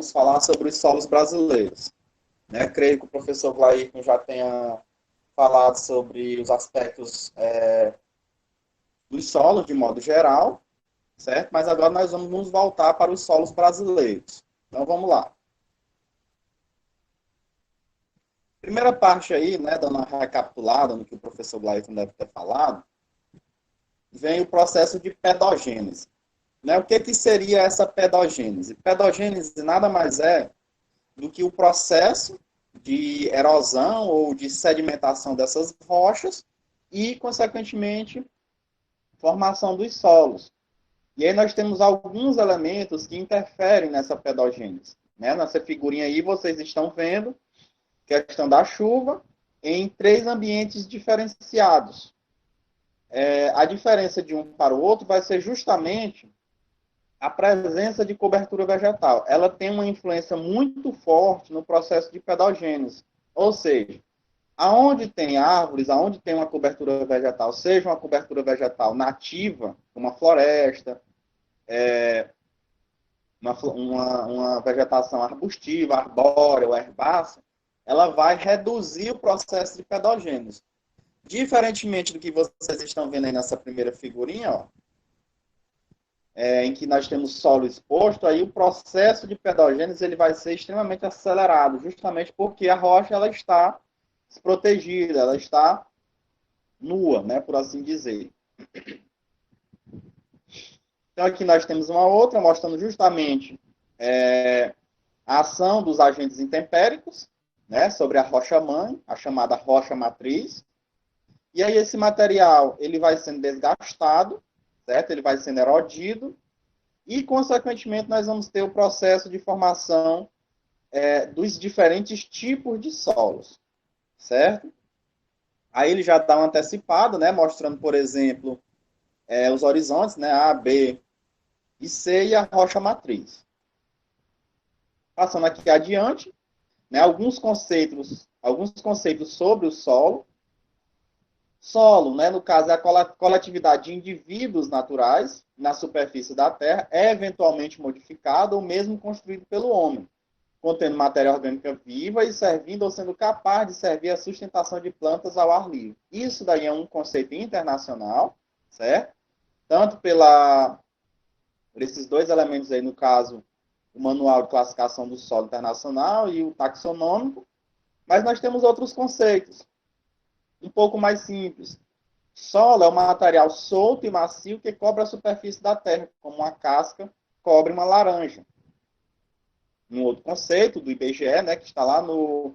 vamos falar sobre os solos brasileiros. Né? Creio que o professor Glairton já tenha falado sobre os aspectos dos solos, de modo geral, certo? Mas agora nós vamos nos voltar para os solos brasileiros. Então, vamos lá. Primeira parte aí, né, dando uma recapitulada no que o professor Glairton deve ter falado, vem o processo de pedogênese. Né? O que seria essa pedogênese? Pedogênese nada mais é do que o processo de erosão ou de sedimentação dessas rochas e, consequentemente, formação dos solos. E aí nós temos alguns elementos que interferem nessa pedogênese. Né? Nessa figurinha aí vocês estão vendo questão da chuva em 3 ambientes diferenciados. A diferença de um para o outro vai ser justamente a presença de cobertura vegetal. Ela tem uma influência muito forte no processo de pedogênese. Ou seja, aonde tem árvores, aonde tem uma cobertura vegetal, seja uma cobertura vegetal nativa, como a floresta, uma vegetação arbustiva, arbórea ou herbácea, ela vai reduzir o processo de pedogênese. Diferentemente do que vocês estão vendo aí nessa primeira figurinha, ó, em que nós temos solo exposto, aí o processo de pedogênese ele vai ser extremamente acelerado, justamente porque a rocha ela está desprotegida, ela está nua, né, por assim dizer. Então aqui nós temos uma outra mostrando justamente a ação dos agentes intempéricos, né, sobre a rocha-mãe, a chamada rocha-matriz. E aí esse material ele vai sendo desgastado, certo? Ele vai sendo erodido e, consequentemente, nós vamos ter o processo de formação dos diferentes tipos de solos, certo? Aí ele já dá uma antecipada, né, mostrando, por exemplo, os horizontes, né, A, B e C e a rocha-matriz. Passando aqui adiante, né, alguns conceitos sobre o solo. Solo, né, no caso, é a coletividade de indivíduos naturais na superfície da Terra, eventualmente modificado ou mesmo construído pelo homem, contendo matéria orgânica viva e servindo ou sendo capaz de servir à sustentação de plantas ao ar livre. Isso daí é um conceito internacional, certo? Tanto por esses 2 elementos aí, no caso, o Manual de Classificação do Solo Internacional e o taxonômico, mas nós temos outros conceitos um pouco mais simples. Solo é um material solto e macio que cobre a superfície da Terra, como uma casca cobre uma laranja. Um outro conceito do IBGE, né, que está lá no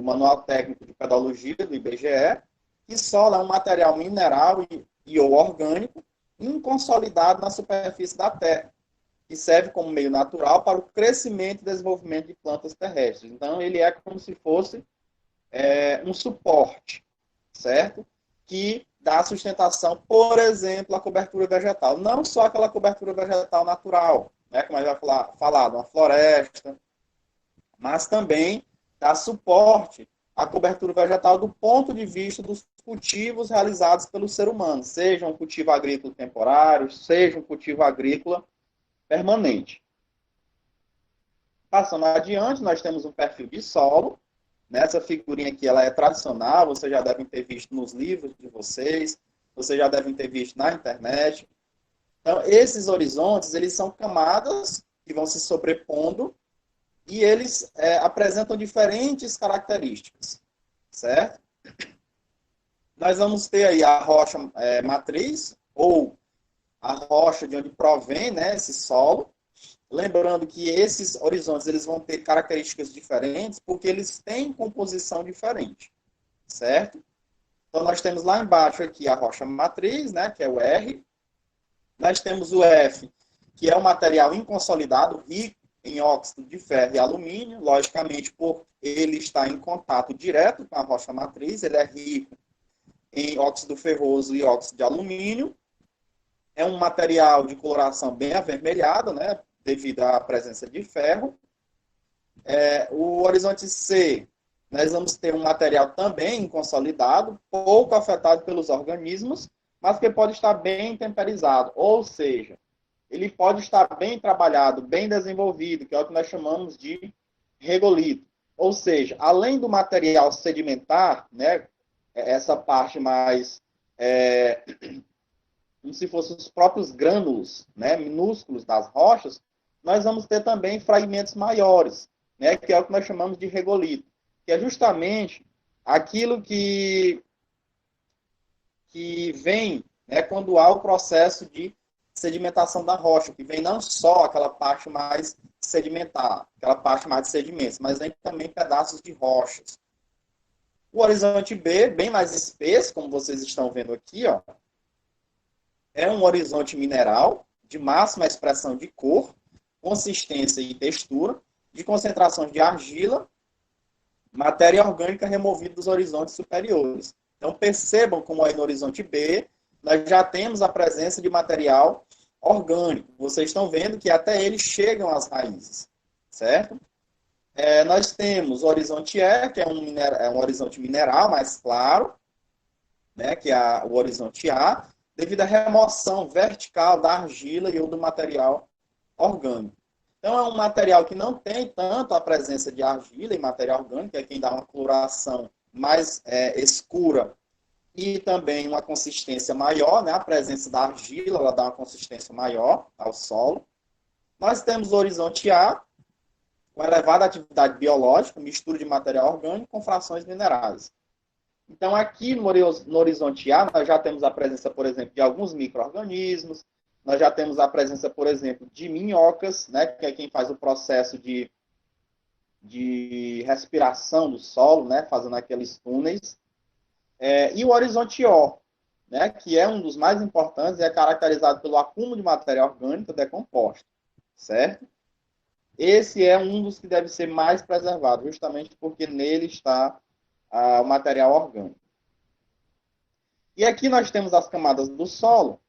Manual Técnico de Pedologia do IBGE, que solo é um material mineral e ou orgânico inconsolidado na superfície da Terra, que serve como meio natural para o crescimento e desenvolvimento de plantas terrestres. Então, ele é como se fosse um suporte, certo? Que dá sustentação, por exemplo, à cobertura vegetal. Não só aquela cobertura vegetal natural, né, como a gente vai falar de uma floresta, mas também dá suporte à cobertura vegetal do ponto de vista dos cultivos realizados pelo ser humano, seja um cultivo agrícola temporário, seja um cultivo agrícola permanente. Passando adiante, nós temos um perfil de solo. Nessa figurinha aqui, ela é tradicional, vocês já devem ter visto nos livros de vocês, vocês já devem ter visto na internet. Então, esses horizontes, eles são camadas que vão se sobrepondo e eles apresentam diferentes características, certo? Nós vamos ter aí a rocha matriz, ou a rocha de onde provém, né, esse solo. Lembrando que esses horizontes eles vão ter características diferentes porque eles têm composição diferente, certo? Então, nós temos lá embaixo aqui a rocha matriz, né, que é o R. Nós temos o F, que é um material inconsolidado, rico em óxido de ferro e alumínio, logicamente, por ele estar em contato direto com a rocha matriz, ele é rico em óxido ferroso e óxido de alumínio. É um material de coloração bem avermelhada, né, devido à presença de ferro. O horizonte C, nós vamos ter um material também consolidado, pouco afetado pelos organismos, mas que pode estar bem temperizado. Ou seja, ele pode estar bem trabalhado, bem desenvolvido, que é o que nós chamamos de regolito. Ou seja, além do material sedimentar, né, essa parte mais, como se fossem os próprios grânulos, né, minúsculos das rochas, nós vamos ter também fragmentos maiores, né, que é o que nós chamamos de regolito, que é justamente aquilo que vem, né, quando há o processo de sedimentação da rocha, que vem não só aquela parte mais sedimentar, aquela parte mais de sedimentos, mas vem também pedaços de rochas. O horizonte B, bem mais espesso, como vocês estão vendo aqui, ó, é um horizonte mineral de máxima expressão de cor, consistência e textura, de concentração de argila, matéria orgânica removida dos horizontes superiores. Então, percebam como aí no horizonte B, nós já temos a presença de material orgânico. Vocês estão vendo que até eles chegam às raízes, certo? Nós temos o horizonte E, que é um horizonte mineral mais claro, né, que é o horizonte A, devido à remoção vertical da argila e ou do material orgânico. Então, é um material que não tem tanto a presença de argila e material orgânico, é quem dá uma coloração mais escura e também uma consistência maior, né? A presença da argila, ela dá uma consistência maior ao solo. Nós temos o horizonte A, com elevada atividade biológica, mistura de material orgânico com frações minerais. Então, aqui no horizonte A, nós já temos a presença, por exemplo, de alguns micro-organismos, nós já temos a presença, por exemplo, de minhocas, né, que é quem faz o processo de respiração do solo, né, fazendo aqueles túneis. E o horizonte O, né, que é um dos mais importantes e é caracterizado pelo acúmulo de matéria orgânica decomposta, certo? Esse é um dos que deve ser mais preservado, justamente porque nele está o material orgânico. E aqui nós temos as camadas do solo,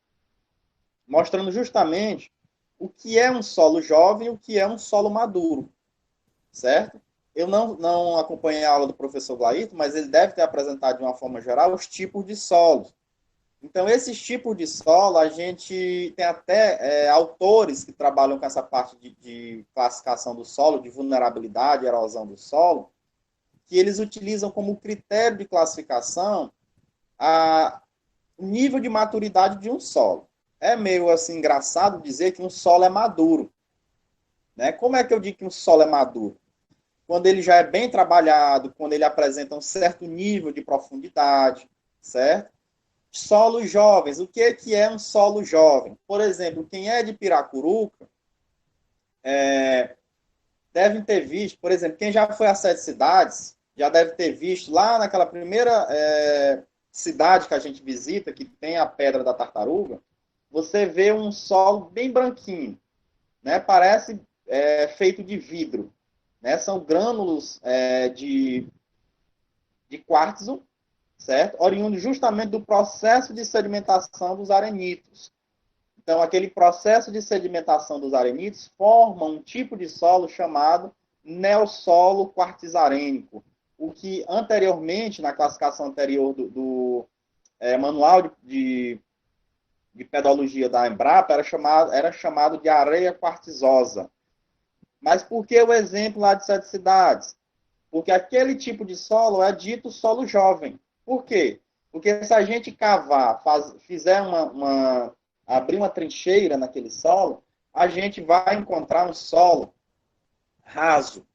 mostrando justamente o que é um solo jovem e o que é um solo maduro, certo? Eu não acompanhei a aula do professor Glaito, mas ele deve ter apresentado de uma forma geral os tipos de solos. Então, esses tipos de solo, a gente tem até autores que trabalham com essa parte de classificação do solo, de vulnerabilidade, erosão do solo, que eles utilizam como critério de classificação o nível de maturidade de um solo. É meio assim engraçado dizer que um solo é maduro, né? Como é que eu digo que um solo é maduro? Quando ele já é bem trabalhado, quando ele apresenta um certo nível de profundidade, certo? Solos jovens. O que é um solo jovem? Por exemplo, quem é de Piracuruca devem ter visto, por exemplo, quem já foi a 7 cidades, já deve ter visto lá naquela primeira cidade que a gente visita, que tem a Pedra da Tartaruga, você vê um solo bem branquinho, né? Parece feito de vidro. Né? São grânulos de quartzo, certo? Oriundo justamente do processo de sedimentação dos arenitos. Então, aquele processo de sedimentação dos arenitos forma um tipo de solo chamado neossolo quartzarênico, o que anteriormente, na classificação anterior do manual de pedologia da Embrapa, era chamado de areia quartzosa. Mas por que o exemplo lá de 7 cidades? Porque aquele tipo de solo é dito solo jovem. Por quê? Porque se a gente cavar, abrir uma trincheira naquele solo, a gente vai encontrar um solo raso,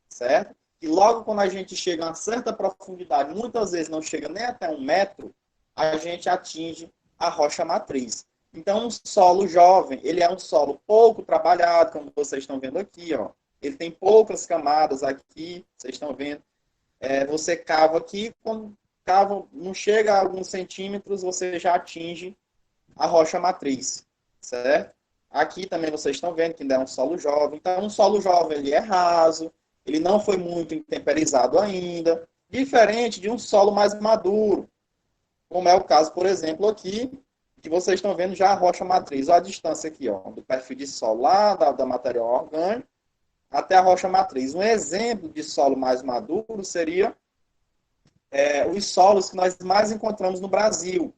certo? E logo quando a gente chega a uma certa profundidade, muitas vezes não chega nem até 1 metro, a gente atinge a rocha matriz. Então, um solo jovem, ele é um solo pouco trabalhado, como vocês estão vendo aqui, ó. Ele tem poucas camadas aqui, vocês estão vendo. Você cava aqui, quando cava, não chega a alguns centímetros, você já atinge a rocha matriz, certo? Aqui também vocês estão vendo que ainda é um solo jovem. Então, um solo jovem, ele é raso, ele não foi muito intemperizado ainda, diferente de um solo mais maduro, como é o caso, por exemplo, aqui, que vocês estão vendo já a rocha matriz. Olha a distância aqui, ó, do perfil de solo lá, da material orgânico, até a rocha matriz. Um exemplo de solo mais maduro seria os solos que nós mais encontramos no Brasil,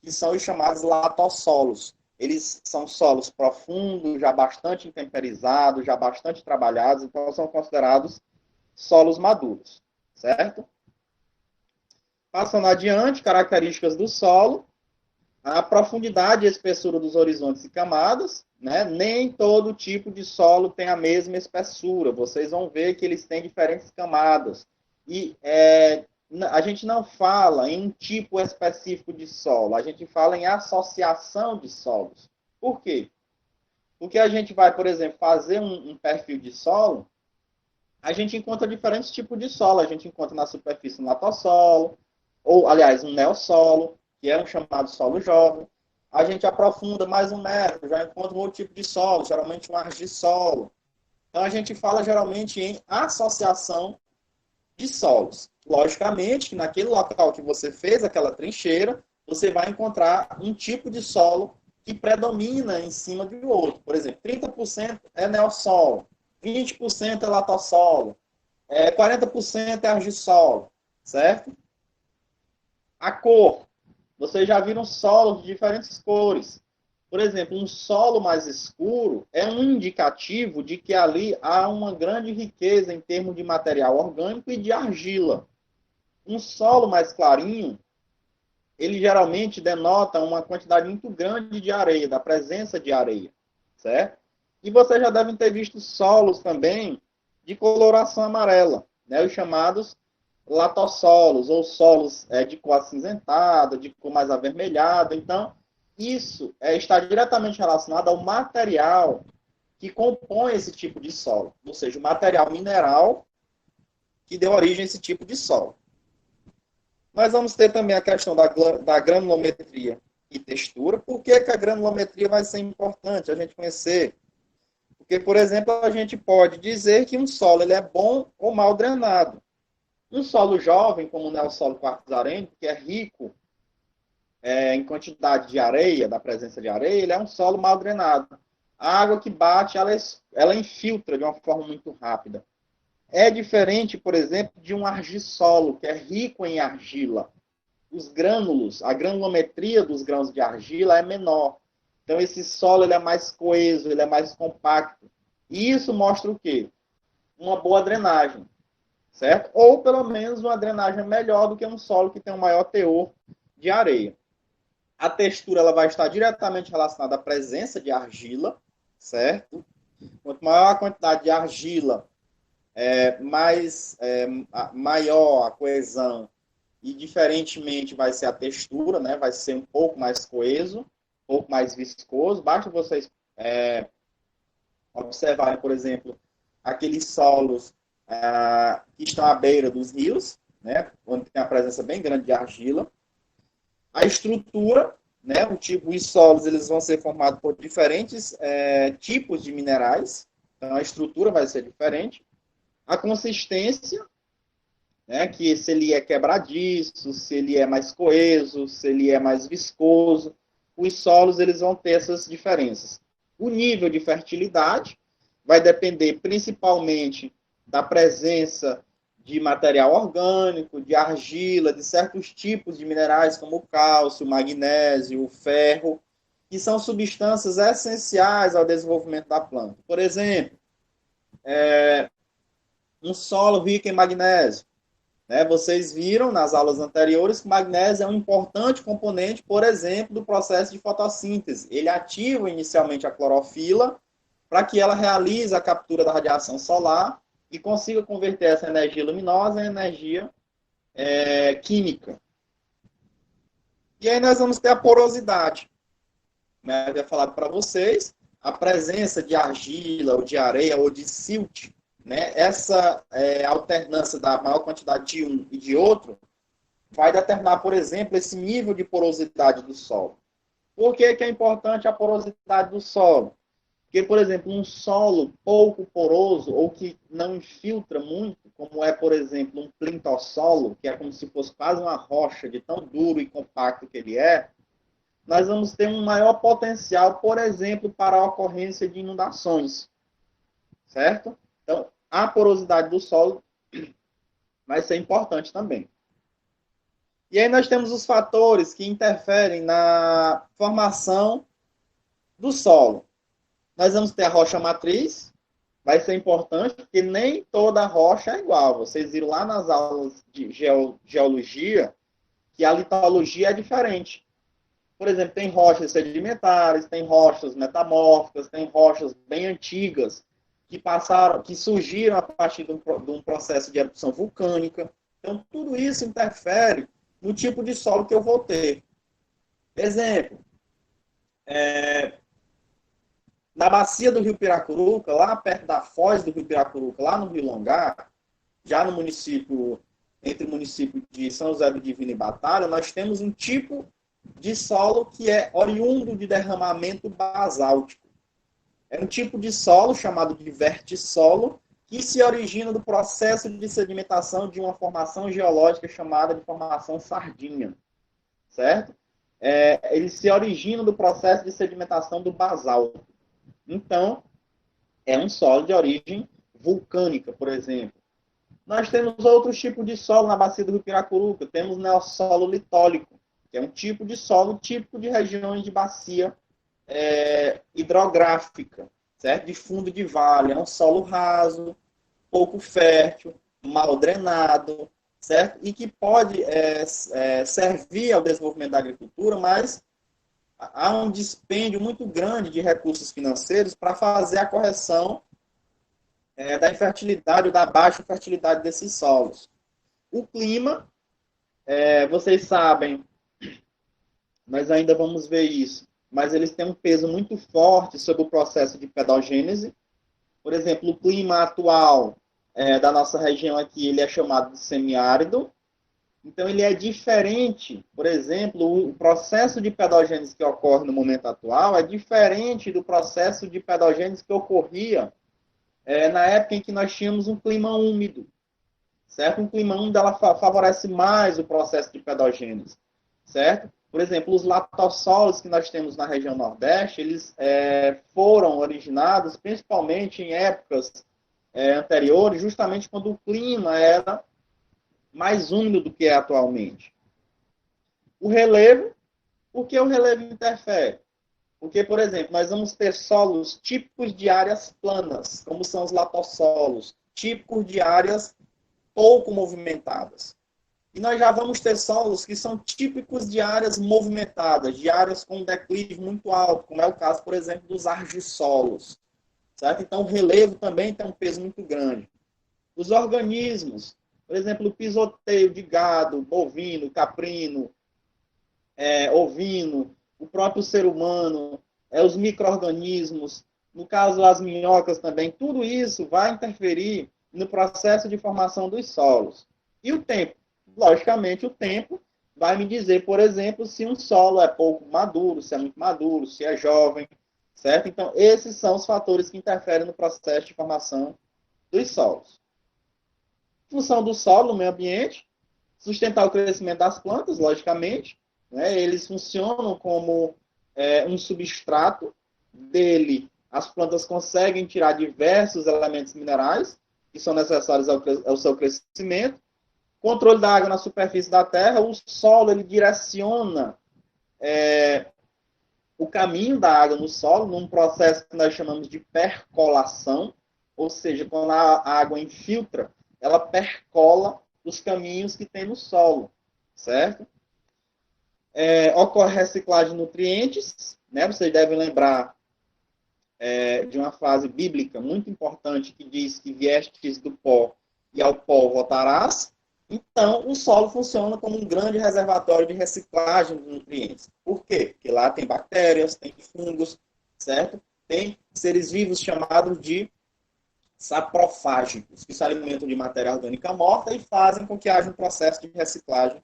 que são os chamados latossolos. eles são solos profundos, já bastante intemperizados, já bastante trabalhados, então são considerados solos maduros, certo? Passando adiante, características do solo, a profundidade e espessura dos horizontes e camadas, né? Nem todo tipo de solo tem a mesma espessura, vocês vão ver que eles têm diferentes camadas, e a gente não fala em um tipo específico de solo, a gente fala em associação de solos. Por quê? Porque a gente vai, por exemplo, fazer um perfil de solo, a gente encontra diferentes tipos de solo. A gente encontra na superfície um latossolo, ou, aliás, um neossolo, que é um chamado solo jovem. A gente aprofunda mais um metro, já encontra um outro tipo de solo, geralmente um argissolo. Então, a gente fala geralmente em associação de solos. Logicamente, que naquele local que você fez aquela trincheira, você vai encontrar um tipo de solo que predomina em cima do outro. Por exemplo, 30% é neossolo, 20% é latossolo, 40% é argissolo, certo? A cor. Vocês já viram solos de diferentes cores. Por exemplo, um solo mais escuro é um indicativo de que ali há uma grande riqueza em termos de material orgânico e de argila. Um solo mais clarinho, ele geralmente denota uma quantidade muito grande de areia, da presença de areia, certo? E vocês já devem ter visto solos também de coloração amarela, né? Os chamados latossolos, ou solos de cor acinzentada, de cor mais avermelhada. Então, isso está diretamente relacionado ao material que compõe esse tipo de solo, ou seja, o material mineral que deu origem a esse tipo de solo. Nós vamos ter também a questão da granulometria e textura. Por que a granulometria vai ser importante a gente conhecer? Porque, por exemplo, a gente pode dizer que um solo ele é bom ou mal drenado. Um solo jovem, como o neossolo quartzarento, que é rico em quantidade de areia, da presença de areia, ele é um solo mal drenado. A água que bate, ela infiltra de uma forma muito rápida. É diferente, por exemplo, de um argissolo, que é rico em argila. Os grânulos, a granulometria dos grãos de argila é menor. Então, esse solo ele é mais coeso, ele é mais compacto. E isso mostra o quê? Uma boa drenagem, certo? Ou, pelo menos, uma drenagem melhor do que um solo que tem um maior teor de areia. A textura ela vai estar diretamente relacionada à presença de argila, certo? Quanto maior a quantidade de argila, maior a coesão e, diferentemente, vai ser a textura, né? Vai ser um pouco mais coeso, um pouco mais viscoso. Basta vocês observarem, por exemplo, aqueles solos que estão à beira dos rios, né? Onde tem a presença bem grande de argila. A estrutura, né? Os solos eles vão ser formados por diferentes tipos de minerais. Então, a estrutura vai ser diferente. A consistência, né, que se ele é quebradiço, se ele é mais coeso, se ele é mais viscoso, os solos eles vão ter essas diferenças. O nível de fertilidade vai depender principalmente da presença de material orgânico, de argila, de certos tipos de minerais como o cálcio, o magnésio, o ferro, que são substâncias essenciais ao desenvolvimento da planta. Por exemplo, um solo rico em magnésio. Vocês viram nas aulas anteriores que o magnésio é um importante componente, por exemplo, do processo de fotossíntese. Ele ativa inicialmente a clorofila para que ela realize a captura da radiação solar e consiga converter essa energia luminosa em energia química. E aí nós vamos ter a porosidade. Eu havia falado para vocês, a presença de argila, ou de areia, ou de silt, né? Essa alternância da maior quantidade de um e de outro vai determinar, por exemplo, esse nível de porosidade do solo. Por que é importante a porosidade do solo? Porque, por exemplo, um solo pouco poroso ou que não infiltra muito, como é, por exemplo, um plintossolo, que é como se fosse quase uma rocha de tão duro e compacto que ele é, nós vamos ter um maior potencial, por exemplo, para a ocorrência de inundações. Certo? Então, a porosidade do solo vai ser importante também. E aí nós temos os fatores que interferem na formação do solo. Nós vamos ter a rocha matriz, vai ser importante, porque nem toda rocha é igual. Vocês viram lá nas aulas de geologia que a litologia é diferente. Por exemplo, tem rochas sedimentares, tem rochas metamórficas, tem rochas bem antigas que surgiram a partir de um processo de erupção vulcânica. Então, tudo isso interfere no tipo de solo que eu vou ter. Exemplo, na bacia do Rio Piracuruca, lá perto da foz do Rio Piracuruca, lá no Rio Longar, já no município, entre o município de São José do Divino e Batalha, nós temos um tipo de solo que é oriundo de derramamento basáltico. É um tipo de solo chamado de vertissolo, que se origina do processo de sedimentação de uma formação geológica chamada de formação sardinha, certo? Ele se origina do processo de sedimentação do basalto. Então, é um solo de origem vulcânica, por exemplo. Nós temos outros tipos de solo na bacia do Rio Piracuruca. Temos neossolo litólico, que é um tipo de solo típico de regiões de bacia hidrográfica, certo? De fundo de vale. É um solo raso, pouco fértil, mal drenado, certo? E que pode servir ao desenvolvimento da agricultura, mas há um dispêndio muito grande de recursos financeiros para fazer a correção da infertilidade ou da baixa fertilidade desses solos. O clima, vocês sabem, nós ainda vamos ver isso, mas eles têm um peso muito forte sobre o processo de pedogênese. Por exemplo, o clima atual da nossa região aqui, ele é chamado de semiárido. Então, ele é diferente, por exemplo, o processo de pedogênese que ocorre no momento atual é diferente do processo de pedogênese que ocorria na época em que nós tínhamos um clima úmido, certo? Um clima úmido, ela favorece mais o processo de pedogênese, certo? Por exemplo, os latossolos que nós temos na região Nordeste, eles foram originados principalmente em épocas anteriores, justamente quando o clima era mais úmido do que é atualmente. O relevo, por que o relevo interfere? Porque, por exemplo, nós vamos ter solos típicos de áreas planas, como são os latossolos, típicos de áreas pouco movimentadas. E nós já vamos ter solos que são típicos de áreas movimentadas, de áreas com declive muito alto, como é o caso, por exemplo, dos argissolos. Certo? Então, o relevo também tem um peso muito grande. Os organismos, por exemplo, o pisoteio de gado, bovino, caprino, ovino, o próprio ser humano, os micro-organismos, no caso as minhocas também, tudo isso vai interferir no processo de formação dos solos. E o tempo? Logicamente, o tempo vai me dizer, por exemplo, se um solo é pouco maduro, se é muito maduro, se é jovem, certo? Então, esses são os fatores que interferem no processo de formação dos solos. Função do solo no meio ambiente, sustentar o crescimento das plantas, logicamente, né? Eles funcionam como um substrato dele. As plantas conseguem tirar diversos elementos minerais que são necessários ao seu crescimento. Controle da água na superfície da terra, o solo ele direciona o caminho da água no solo num processo que nós chamamos de percolação, ou seja, quando a água infiltra, ela percola os caminhos que tem no solo, certo? Ocorre reciclagem de nutrientes, né? Vocês devem lembrar de uma frase bíblica muito importante que diz que viestes do pó e ao pó voltarás. Então, o solo funciona como um grande reservatório de reciclagem de nutrientes. Por quê? Porque lá tem bactérias, tem fungos, certo? Tem seres vivos chamados de saprofágicos, que se alimentam de matéria orgânica morta e fazem com que haja um processo de reciclagem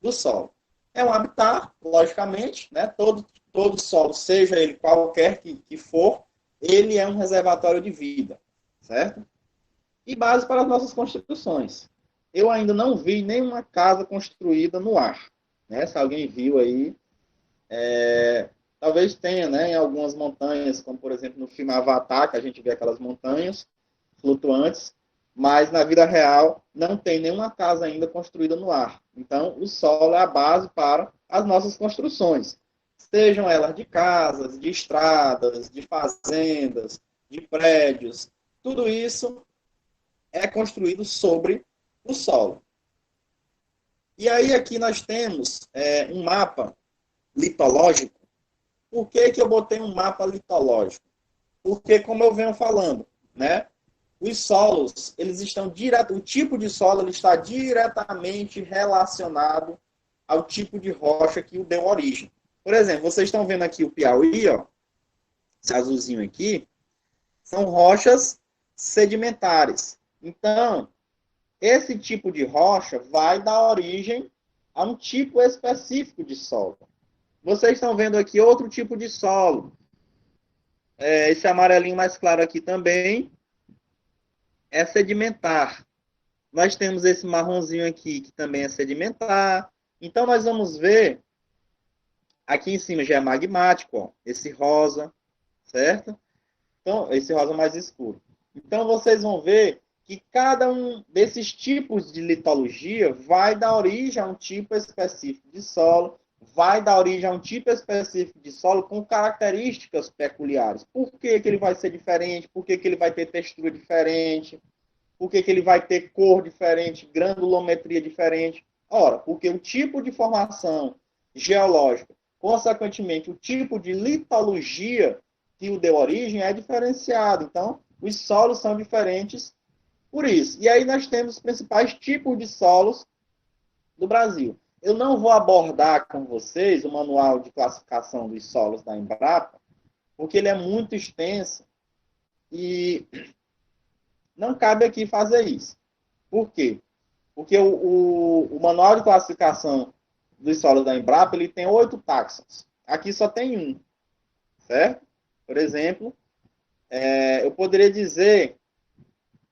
do solo. É um habitat, logicamente, né? Todo solo, seja ele qualquer que for, ele é um reservatório de vida, certo? E base para as nossas construções. Eu ainda não vi nenhuma casa construída no ar, né? Se alguém viu aí, talvez tenha, né? Em algumas montanhas, como por exemplo no filme Avatar, que a gente vê aquelas montanhas flutuantes, mas na vida real não tem nenhuma casa ainda construída no ar. Então, o solo é a base para as nossas construções, sejam elas de casas, de estradas, de fazendas, de prédios, tudo isso é construído sobre o solo. E aí aqui nós temos um mapa litológico. Por que eu botei um mapa litológico? Porque, como eu venho falando, né, os solos, eles estão o tipo de solo ele está diretamente relacionado ao tipo de rocha que o deu origem. Por exemplo, vocês estão vendo aqui o Piauí, ó, esse azulzinho aqui, são rochas sedimentares. Então, esse tipo de rocha vai dar origem a um tipo específico de solo. Vocês estão vendo aqui outro tipo de solo. Esse amarelinho mais claro aqui também é sedimentar. Nós temos esse marronzinho aqui, que também é sedimentar. Então, nós vamos ver, aqui em cima já é magmático, ó, esse rosa, certo? Então, esse rosa mais escuro. Então, vocês vão ver que cada um desses tipos de litologia vai dar origem a um tipo específico de solo, vai dar origem a um tipo específico de solo com características peculiares. Por que ele vai ser diferente? Por que ele vai ter textura diferente? Por que ele vai ter cor diferente, granulometria diferente? Ora, porque o tipo de formação geológica, consequentemente, o tipo de litologia que o deu origem é diferenciado. Então, os solos são diferentes por isso. E aí nós temos os principais tipos de solos do Brasil. Eu não vou abordar com vocês o manual de classificação dos solos da Embrapa, porque ele é muito extenso e não cabe aqui fazer isso. Por quê? Porque o manual de classificação dos solos da Embrapa ele tem 8 taxons. Aqui só tem um, certo? Por exemplo, eu poderia dizer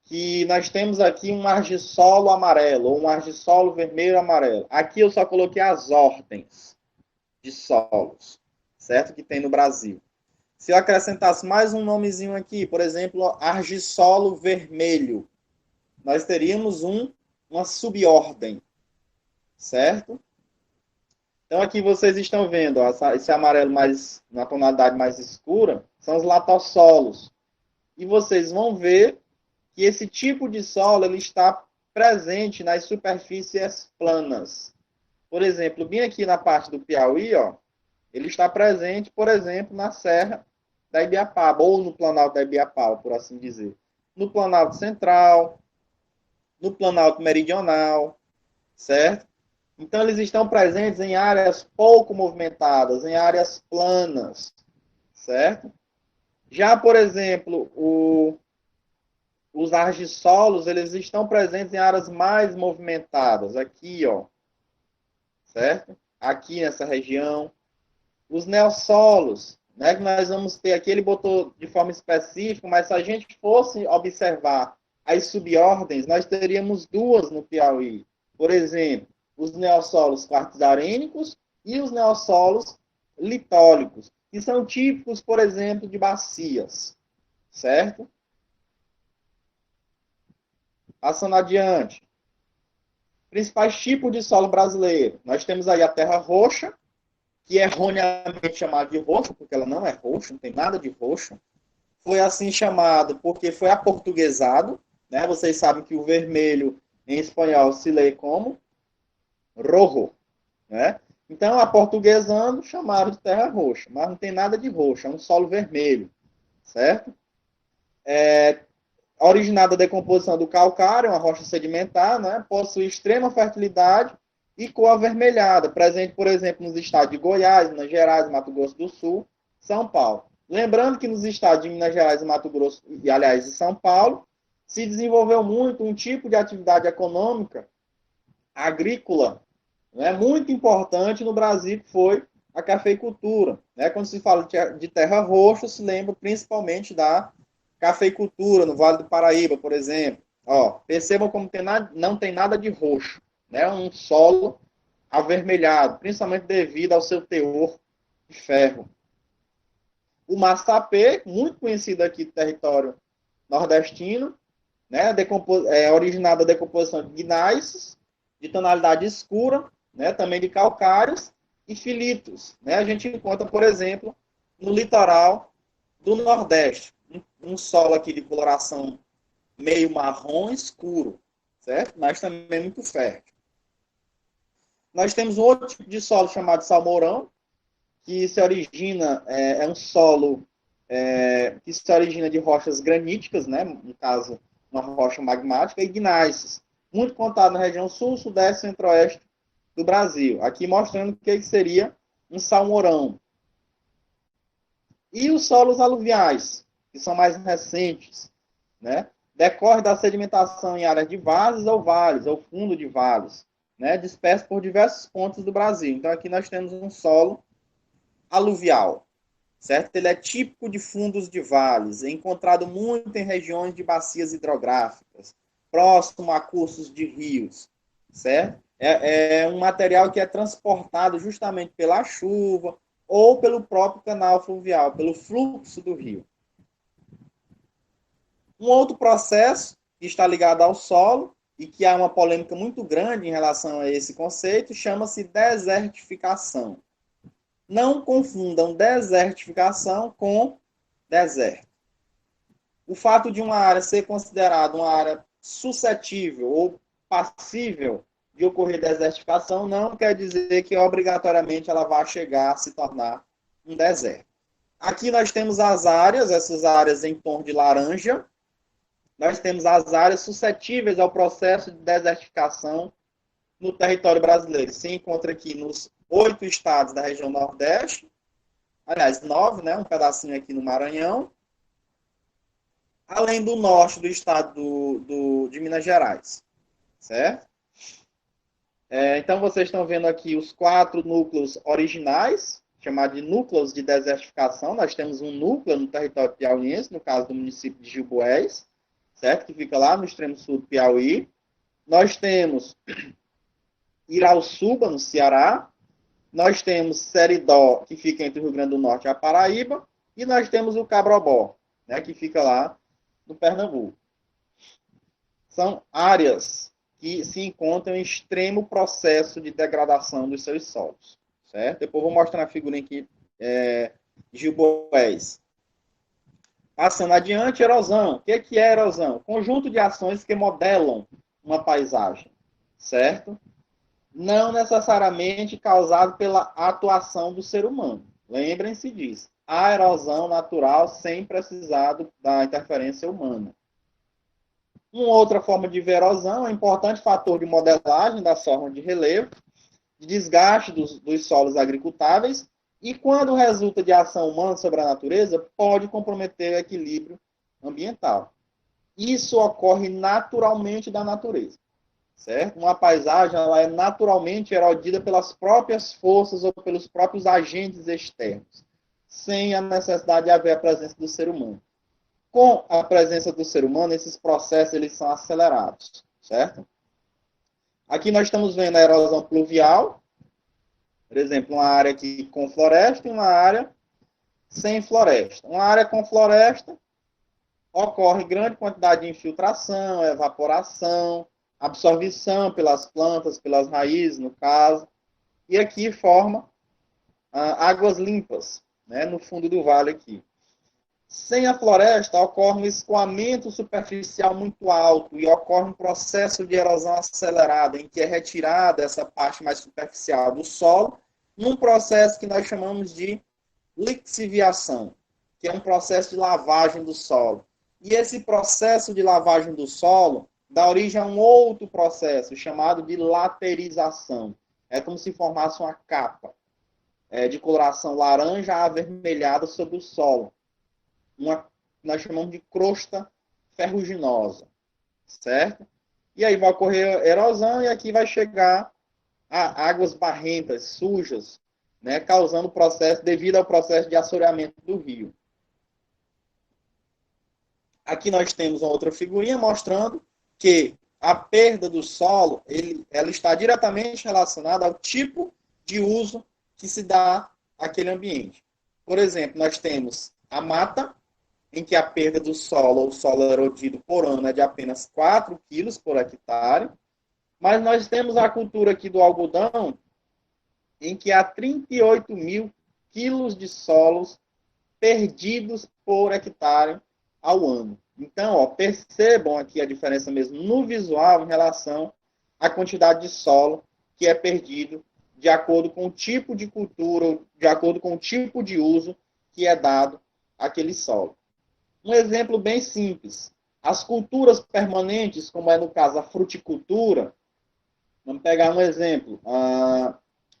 que nós temos aqui um argissolo amarelo, ou um argissolo vermelho amarelo. Aqui eu só coloquei as ordens de solos, certo? Que tem no Brasil. Se eu acrescentasse mais um nomezinho aqui, por exemplo, argissolo vermelho, nós teríamos uma subordem, certo? Então aqui vocês estão vendo, ó, esse amarelo mais na tonalidade mais escura, são os latossolos. E vocês vão ver que esse tipo de solo ele está presente nas superfícies planas. Por exemplo, bem aqui na parte do Piauí, ó, ele está presente, por exemplo, na Serra da Ibiapaba, ou no Planalto da Ibiapaba, por assim dizer. No Planalto Central, no Planalto Meridional, certo? Então, eles estão presentes em áreas pouco movimentadas, em áreas planas, certo? Já, por exemplo, os argissolos, eles estão presentes em áreas mais movimentadas, aqui, ó, certo? Aqui nessa região. Os neossolos, né, que nós vamos ter aqui, ele botou de forma específica, mas se a gente fosse observar as subordens, nós teríamos duas no Piauí. Por exemplo, os neossolos quartzarênicos e os neossolos litólicos, que são típicos, por exemplo, de bacias, certo? Passando adiante. Principais tipos de solo brasileiro. Nós temos aí a terra roxa, que é erroneamente chamada de roxo, porque ela não é roxo, não tem nada de roxo. Foi assim chamado porque foi aportuguesado, né? Vocês sabem que o vermelho em espanhol se lê como rojo, né? Então, aportuguesando, chamaram de terra roxa, mas não tem nada de roxo, é um solo vermelho, certo? Originada da decomposição do calcário, uma rocha sedimentar, né? Possui extrema fertilidade e cor avermelhada, presente, por exemplo, nos estados de Goiás, Minas Gerais, Mato Grosso do Sul, São Paulo. Lembrando que nos estados de Minas Gerais e Mato Grosso, e aliás, de São Paulo, se desenvolveu muito um tipo de atividade econômica agrícola, né, muito importante no Brasil, que foi a cafeicultura. Né? Quando se fala de terra roxa, se lembra principalmente da cafeicultura, no Vale do Paraíba, por exemplo. Ó, percebam como não tem nada de roxo. Né? Um solo avermelhado, principalmente devido ao seu teor de ferro. O massapê, muito conhecido aqui do território nordestino, né? Originado da decomposição de gneiss, de tonalidade escura, né? Também de calcários, e filitos. Né? A gente encontra, por exemplo, no litoral do Nordeste, um solo aqui de coloração meio marrom escuro, certo? Mas também muito fértil. Nós temos um outro tipo de solo chamado salmourão, que se origina, é um solo que se origina de rochas graníticas, né? No caso, uma rocha magmática, e gneiss, muito contado na região sul, sudeste e centro-oeste do Brasil. Aqui mostrando o que seria um salmourão. E os solos aluviais, que são mais recentes, né? Decorre da sedimentação em áreas de várzeas ou vales, ou fundo de vales, né? Dispersos por diversos pontos do Brasil. Então, aqui nós temos um solo aluvial, certo? Ele é típico de fundos de vales, é encontrado muito em regiões de bacias hidrográficas, próximo a cursos de rios, certo? É um material que é transportado justamente pela chuva ou pelo próprio canal fluvial, pelo fluxo do rio. Um outro processo que está ligado ao solo e que há uma polêmica muito grande em relação a esse conceito chama-se desertificação. Não confundam desertificação com deserto. O fato de uma área ser considerada uma área suscetível ou passível de ocorrer desertificação não quer dizer que obrigatoriamente ela vai chegar a se tornar um deserto. Aqui nós temos as áreas, essas áreas em tom de laranja. Nós temos as áreas suscetíveis ao processo de desertificação no território brasileiro. Se encontra aqui nos 8 estados da região Nordeste, aliás, 9, né? Um pedacinho aqui no Maranhão, além do norte do estado de Minas Gerais, certo? Então, vocês estão vendo aqui os 4 núcleos originais, chamados de núcleos de desertificação. Nós temos um núcleo no território piauiense, no caso do município de Gilboés, certo? Que fica lá no extremo sul do Piauí. Nós temos Irauçuba, no Ceará. Nós temos Seridó, que fica entre o Rio Grande do Norte e a Paraíba. E nós temos o Cabrobó, né, que fica lá no Pernambuco. São áreas que se encontram em extremo processo de degradação dos seus solos, certo? Depois vou mostrar na figurinha aqui de Gilboés. Passando adiante, erosão. O que é erosão? Conjunto de ações que modelam uma paisagem, certo? Não necessariamente causado pela atuação do ser humano. Lembrem-se disso. Há erosão natural sem precisar da interferência humana. Uma outra forma de ver erosão é um importante fator de modelagem das formas de relevo, de desgaste dos solos agricultáveis, e quando resulta de ação humana sobre a natureza, pode comprometer o equilíbrio ambiental. Isso ocorre naturalmente da natureza, certo? Uma paisagem ela é naturalmente erodida pelas próprias forças ou pelos próprios agentes externos, sem a necessidade de haver a presença do ser humano. Com a presença do ser humano, esses processos eles são acelerados, certo? Aqui nós estamos vendo a erosão pluvial, por exemplo, uma área aqui com floresta e uma área sem floresta. Uma área com floresta ocorre grande quantidade de infiltração, evaporação, absorção pelas plantas, pelas raízes, no caso, e aqui forma águas limpas, né, no fundo do vale aqui. Sem a floresta, ocorre um escoamento superficial muito alto e ocorre um processo de erosão acelerada, em que é retirada essa parte mais superficial do solo, num processo que nós chamamos de lixiviação, que é um processo de lavagem do solo. E esse processo de lavagem do solo dá origem a um outro processo, chamado de laterização. É como se formasse uma capa de coloração laranja avermelhada sobre o solo. Nós chamamos de crosta ferruginosa, certo? E aí vai ocorrer erosão e aqui vai chegar a águas barrentas, sujas, né, causando processo, devido ao processo de assoreamento do rio. Aqui nós temos uma outra figurinha mostrando que a perda do solo, ela está diretamente relacionada ao tipo de uso que se dá àquele ambiente. Por exemplo, nós temos a mata, em que a perda do solo, ou solo erodido por ano, é de apenas 4 quilos por hectare. Mas nós temos a cultura aqui do algodão, em que há 38 mil quilos de solos perdidos por hectare ao ano. Então, ó, percebam aqui a diferença mesmo no visual em relação à quantidade de solo que é perdido de acordo com o tipo de cultura, de acordo com o tipo de uso que é dado àquele solo. Um exemplo bem simples. As culturas permanentes, como é no caso a fruticultura, vamos pegar um exemplo,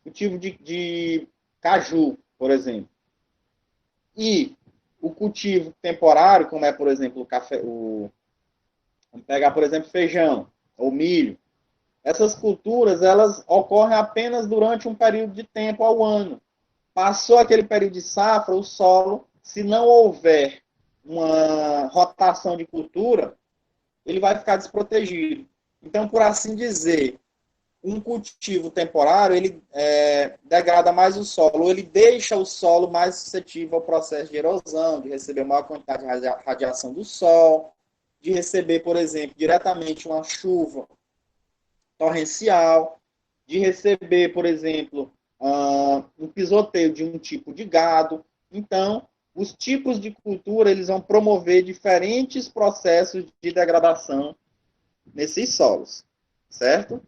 o tipo de caju, por exemplo. E o cultivo temporário, como é, por exemplo, vamos pegar, por exemplo, feijão ou milho. Essas culturas, elas ocorrem apenas durante um período de tempo ao ano. Passou aquele período de safra, o solo, se não houver uma rotação de cultura, ele vai ficar desprotegido. Então, por assim dizer, um cultivo temporário, ele degrada mais o solo, ele deixa o solo mais suscetível ao processo de erosão, de receber maior quantidade de radiação do sol, de receber, por exemplo, diretamente uma chuva torrencial, de receber, por exemplo, um pisoteio de um tipo de gado. Então, os tipos de cultura, eles vão promover diferentes processos de degradação nesses solos, certo?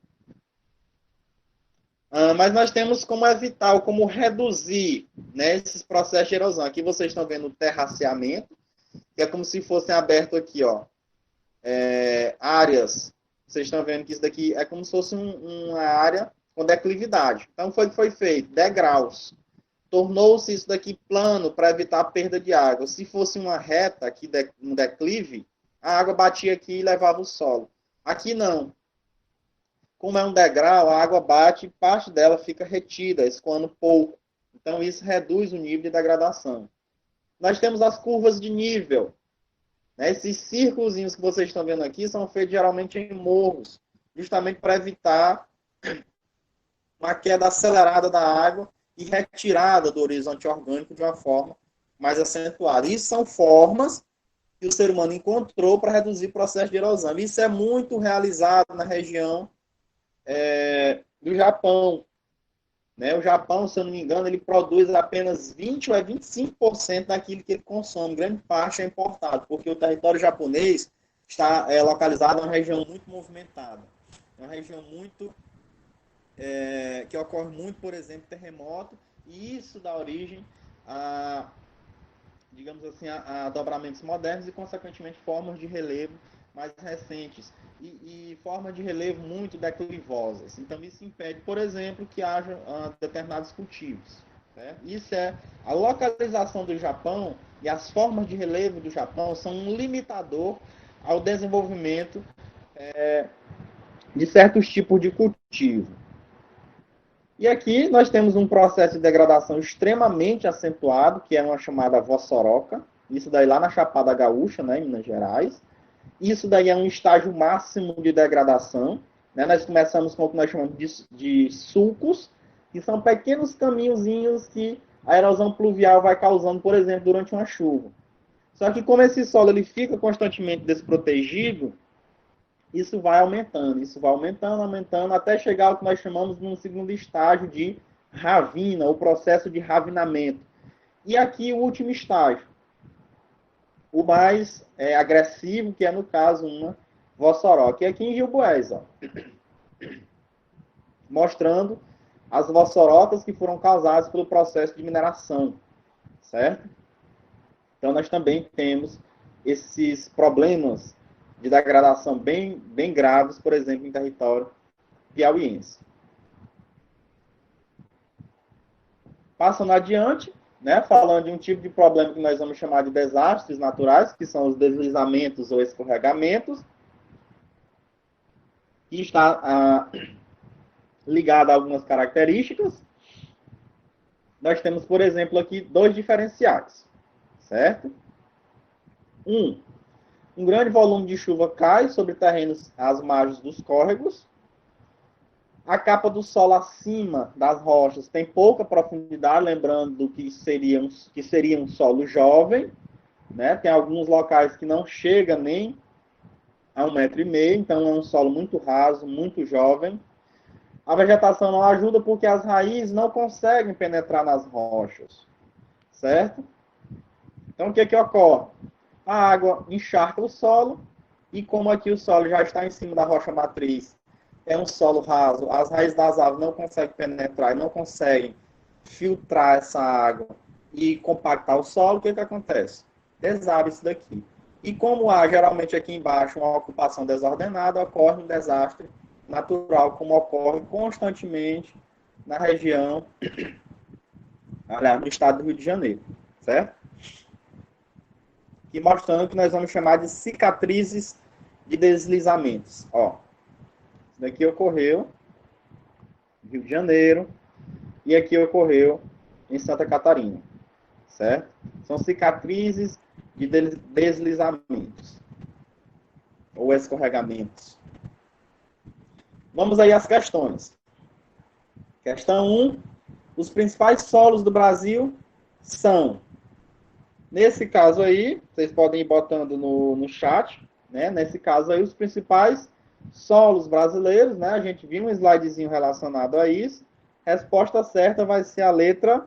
Mas nós temos como evitar, ou como reduzir, né, esses processos de erosão. Aqui vocês estão vendo o terraceamento, que é como se fossem aberto aqui, ó, áreas. Vocês estão vendo que isso daqui é como se fosse uma área com declividade. Então, foi o que foi feito? Degraus. Tornou-se isso daqui plano para evitar a perda de água. Se fosse uma reta, aqui, um declive, a água batia aqui e levava o solo. Aqui não. Como é um degrau, a água bate e parte dela fica retida, escoando pouco. Então, isso reduz o nível de degradação. Nós temos as curvas de nível. Né? Esses círculos que vocês estão vendo aqui são feitos geralmente em morros, justamente para evitar uma queda acelerada da água e retirada do horizonte orgânico de uma forma mais acentuada. Isso são formas que o ser humano encontrou para reduzir o processo de erosão. Isso é muito realizado na região do Japão. Né? O Japão, se eu não me engano, ele produz apenas 20% ou 25% daquilo que ele consome. Grande parte é importado, porque o território japonês está localizado em uma região muito movimentada. É uma região muito que ocorre muito, por exemplo, terremoto, e isso dá origem a, digamos assim, a dobramentos modernos e, consequentemente, formas de relevo mais recentes e formas de relevo muito declivosas. Então, isso impede, por exemplo, que haja determinados cultivos. Certo? Isso é a localização do Japão e as formas de relevo do Japão são um limitador ao desenvolvimento de certos tipos de cultivo. E aqui nós temos um processo de degradação extremamente acentuado, que é uma chamada vossoroca. Isso daí lá na Chapada Gaúcha, né, em Minas Gerais. Isso daí é um estágio máximo de degradação. Né? Nós começamos com o que nós chamamos de sulcos, que são pequenos caminhozinhos que a erosão pluvial vai causando, por exemplo, durante uma chuva. Só que como esse solo ele fica constantemente desprotegido, isso vai aumentando, até chegar ao que nós chamamos de um segundo estágio de ravina, o processo de ravinamento. E aqui o último estágio, o mais agressivo, que é, no caso, uma vossoroca. E aqui em Gilboés, ó, mostrando as vossorocas que foram causadas pelo processo de mineração, certo? Então, nós também temos esses problemas de degradação bem graves, por exemplo, em território piauiense. Passando adiante, né, falando de um tipo de problema que nós vamos chamar de desastres naturais, que são os deslizamentos ou escorregamentos, que está ligado a algumas características. Nós temos, por exemplo, aqui dois diferenciais, certo? Um grande volume de chuva cai sobre terrenos às margens dos córregos. A capa do solo acima das rochas tem pouca profundidade, lembrando que seria um solo jovem. Né? Tem alguns locais que não chega nem a 1,5 m, então é um solo muito raso, muito jovem. A vegetação não ajuda porque as raízes não conseguem penetrar nas rochas, certo? Então, o que que ocorre? A água encharca o solo, e como aqui o solo já está em cima da rocha matriz, é um solo raso, as raízes das árvores não conseguem penetrar, não conseguem filtrar essa água e compactar o solo, o que que acontece? Desaba isso daqui. E como há geralmente aqui embaixo uma ocupação desordenada, ocorre um desastre natural, como ocorre constantemente na região, aliás, no estado do Rio de Janeiro, certo? E mostrando que nós vamos chamar de cicatrizes de deslizamentos. Ó, isso daqui ocorreu no Rio de Janeiro e aqui ocorreu em Santa Catarina, certo? São cicatrizes de deslizamentos ou escorregamentos. Vamos aí às questões. Questão 1. Os principais solos do Brasil são... Nesse caso aí, vocês podem ir botando no chat, né? Nesse caso aí, os principais solos brasileiros, né? A gente viu um slidezinho relacionado a isso. Resposta certa vai ser a letra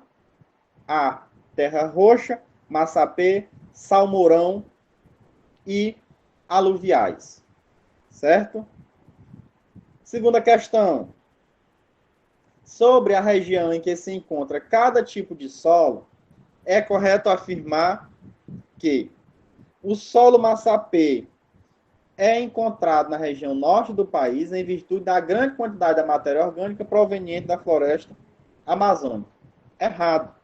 A. Terra roxa, massapê, salmourão e aluviais. Certo? Segunda questão. Sobre a região em que se encontra cada tipo de solo, é correto afirmar que o solo massapê é encontrado na região norte do país em virtude da grande quantidade da matéria orgânica proveniente da floresta amazônica. Errado.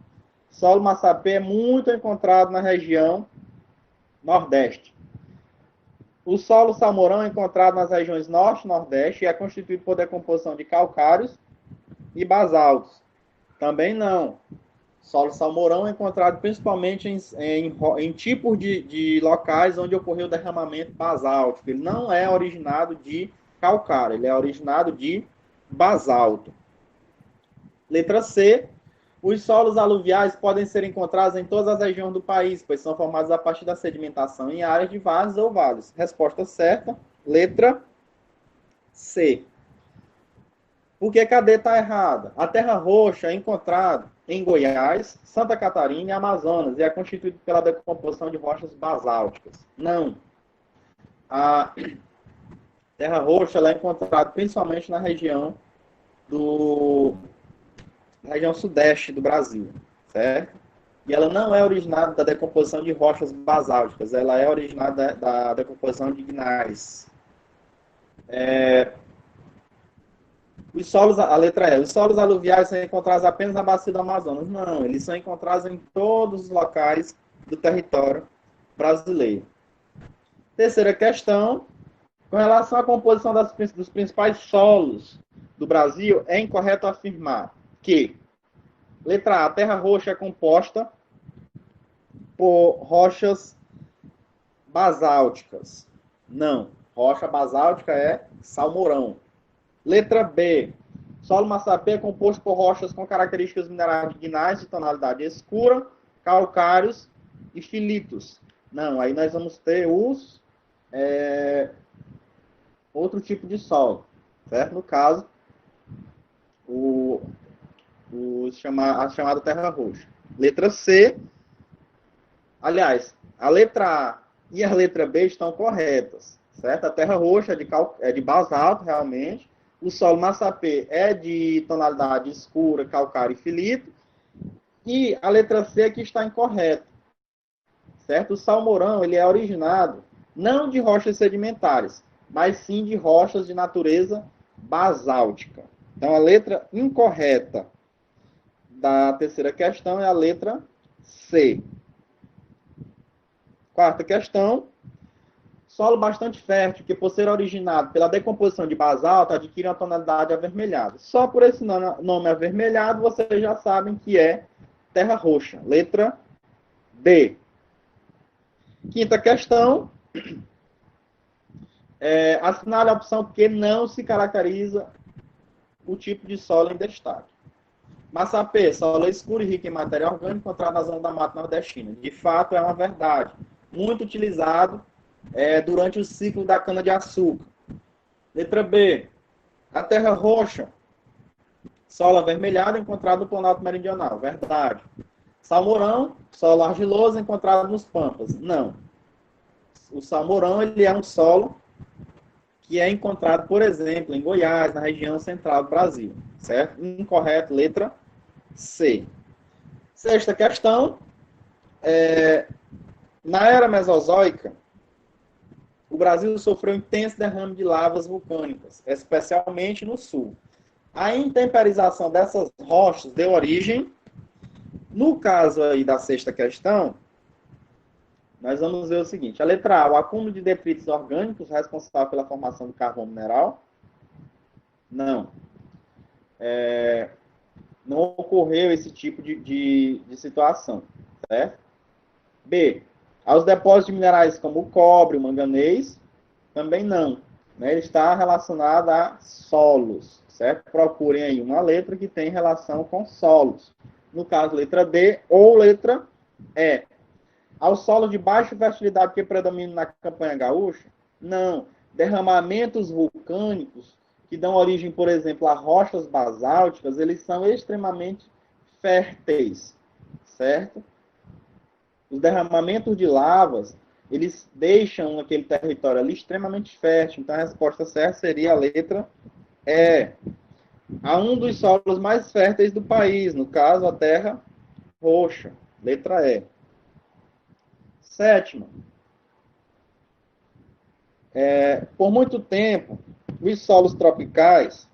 Solo massapê é muito encontrado na região nordeste. O solo salmourão é encontrado nas regiões norte e nordeste e é constituído por decomposição de calcários e basaltos. Também não. Solo salmourão é encontrado principalmente em tipos de locais onde ocorreu derramamento basáltico. Ele não é originado de calcário, ele é originado de basalto. Letra C. Os solos aluviais podem ser encontrados em todas as regiões do país, pois são formados a partir da sedimentação em áreas de várzeas ou vales. Resposta certa, letra C. Por que a D está errada? A terra roxa é encontrada em Goiás, Santa Catarina e Amazonas e é constituída pela decomposição de rochas basálticas. Não. A terra roxa ela é encontrada principalmente na região sudeste do Brasil, certo? E ela não é originada da decomposição de rochas basálticas, ela é originada da decomposição de gneiss. Os solos, a letra E, os solos aluviais são encontrados apenas na bacia do Amazonas. Não, eles são encontrados em todos os locais do território brasileiro. Terceira questão, com relação à composição dos principais solos do Brasil, é incorreto afirmar que, letra A, a terra roxa é composta por rochas basálticas. Não, rocha basáltica é salmourão. Letra B. Solo massapê é composto por rochas com características minerais de gneiss de tonalidade escura, calcários e filitos. Não, aí nós vamos ter outro tipo de solo, certo? No caso, a chamada terra roxa. Letra C. Aliás, a letra A e a letra B estão corretas, certo? A terra roxa é de basalto, realmente. O solo massapê é de tonalidade escura, calcário e filito. E a letra C aqui está incorreta, certo? O salmourão ele é originado não de rochas sedimentares, mas sim de rochas de natureza basáltica. Então, a letra incorreta da terceira questão é a letra C. Quarta questão. Solo bastante fértil, que por ser originado pela decomposição de basalto, adquire uma tonalidade avermelhada. Só por esse nome avermelhado, vocês já sabem que é terra roxa. Letra D. Quinta questão. Assinale a opção que não se caracteriza o tipo de solo em destaque. Massapê, solo escuro e rico em matéria orgânica, encontrado na zona da Mata Nordestina. De fato, é uma verdade. Muito utilizado durante o ciclo da cana-de-açúcar. Letra B. A terra roxa Solo avermelhado encontrado no Planalto Meridional. Verdade. Salmourão, solo argiloso encontrado nos Pampas. Não. O salmourão ele é um solo que é encontrado, por exemplo, em Goiás, na região central do Brasil. Certo? Incorreto, letra C. Sexta questão. Na era mesozoica, o Brasil sofreu um intenso derrame de lavas vulcânicas, especialmente no sul. A intemperização dessas rochas deu origem, no caso aí da sexta questão, nós vamos ver o seguinte. A letra A, o acúmulo de detritos orgânicos responsável pela formação do carvão mineral. Não. Não ocorreu esse tipo de situação. Certo? B, aos depósitos de minerais como o cobre, o manganês, também não. Né? Ele está relacionado a solos. Certo? Procurem aí uma letra que tem relação com solos. No caso, letra D ou letra E. Aos solos de baixa fertilidade que predominam na campanha gaúcha? Não. Derramamentos vulcânicos que dão origem, por exemplo, a rochas basálticas, eles são extremamente férteis, certo? Os derramamentos de lavas, eles deixam aquele território ali extremamente fértil. Então, a resposta certa seria a letra E. A um dos solos mais férteis do país, no caso, a terra roxa, letra E. Sétima. Por muito tempo, os solos tropicais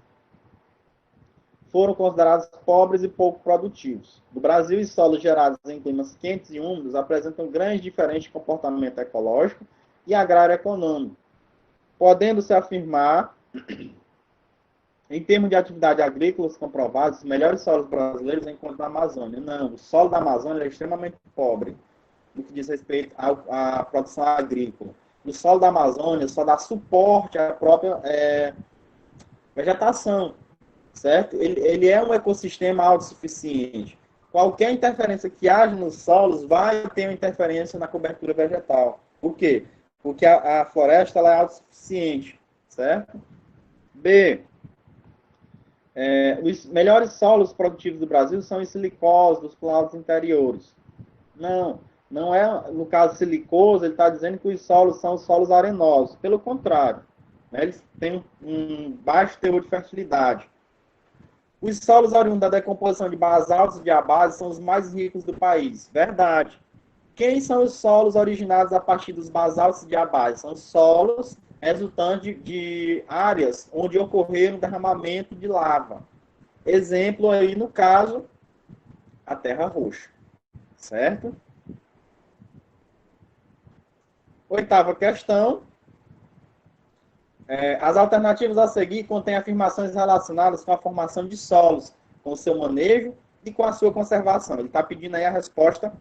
foram considerados pobres e pouco produtivos. No Brasil, os solos gerados em climas quentes e úmidos apresentam grandes diferenças de comportamento ecológico e agrário-econômico, podendo-se afirmar, em termos de atividade agrícola comprovados, os melhores solos brasileiros encontram na Amazônia. Não, o solo da Amazônia é extremamente pobre no que diz respeito à produção agrícola. O solo da Amazônia só dá suporte à própria vegetação, certo? Ele é um ecossistema autossuficiente. Qualquer interferência que haja nos solos vai ter uma interferência na cobertura vegetal. Por quê? Porque a floresta ela é autossuficiente, certo? B. Os melhores solos produtivos do Brasil são os silicosos dos planaltos interiores. Não é, no caso silicoso, ele está dizendo que os solos são os solos arenosos. Pelo contrário, né, eles têm um baixo teor de fertilidade. Os solos oriundos da decomposição de basaltos e diabases são os mais ricos do país. Verdade. Quem são os solos originados a partir dos basaltos e diabases? São solos resultantes de áreas onde ocorreram derramamento de lava. Exemplo aí, no caso, a terra roxa. Certo? Oitava questão. As alternativas a seguir contêm afirmações relacionadas com a formação de solos, com o seu manejo e com a sua conservação. Ele está pedindo aí a resposta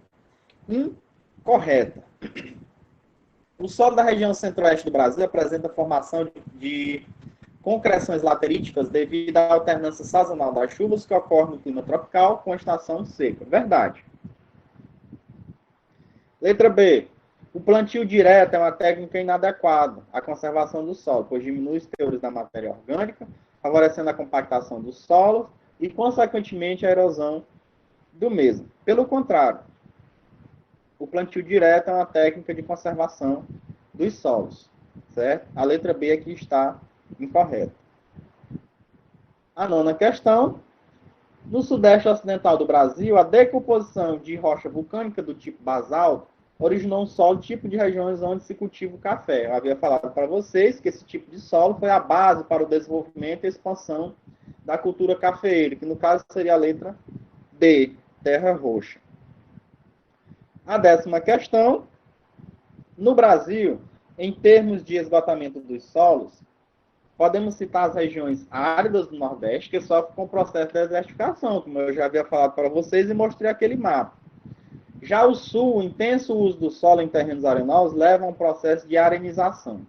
incorreta. O solo da região centro-oeste do Brasil apresenta formação de concreções lateríticas devido à alternância sazonal das chuvas que ocorre no clima tropical com a estação seca. Verdade. Letra B. O plantio direto é uma técnica inadequada à conservação do solo, pois diminui os teores da matéria orgânica, favorecendo a compactação do solo e, consequentemente, a erosão do mesmo. Pelo contrário, o plantio direto é uma técnica de conservação dos solos, certo? A letra B aqui está incorreta. A nona questão. No sudeste ocidental do Brasil, a decomposição de rocha vulcânica do tipo basalto originou um solo tipo de regiões onde se cultiva o café. Eu havia falado para vocês que esse tipo de solo foi a base para o desenvolvimento e expansão da cultura cafeeira, que no caso seria a letra D, terra roxa. A 10ª questão. No Brasil, em termos de esgotamento dos solos, podemos citar as regiões áridas do Nordeste, que sofrem com o processo de desertificação, como eu já havia falado para vocês e mostrei aquele mapa. Já o Sul, o intenso uso do solo em terrenos arenosos leva a um processo de arenização.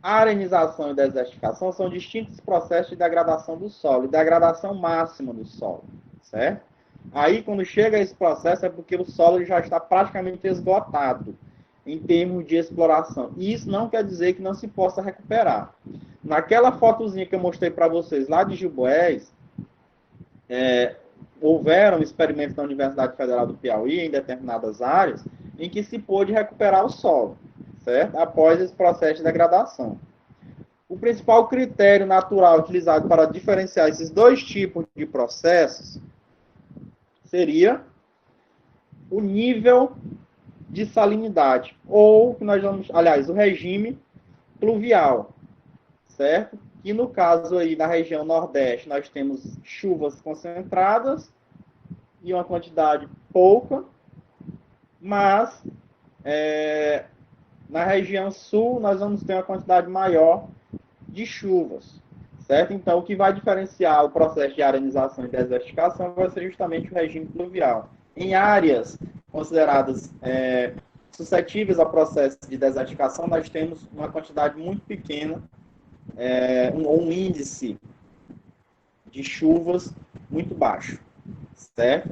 A arenização e desertificação são distintos processos de degradação do solo, e degradação máxima do solo, certo? Aí, quando chega a esse processo, é porque o solo já está praticamente esgotado em termos de exploração. E isso não quer dizer que não se possa recuperar. Naquela fotozinha que eu mostrei para vocês lá de Gilboés, houveram experimentos na Universidade Federal do Piauí, em determinadas áreas, em que se pôde recuperar o solo, certo? Após esse processo de degradação. O principal critério natural utilizado para diferenciar esses dois tipos de processos seria o nível de salinidade, ou que nós vamos, aliás, o regime pluvial, certo? E no caso aí da região Nordeste, nós temos chuvas concentradas e uma quantidade pouca, mas na região Sul nós vamos ter uma quantidade maior de chuvas, certo? Então, o que vai diferenciar o processo de arenização e desertificação vai ser justamente o regime pluvial. Em áreas consideradas suscetíveis ao processo de desertificação, nós temos uma quantidade muito pequena, um índice de chuvas muito baixo, certo?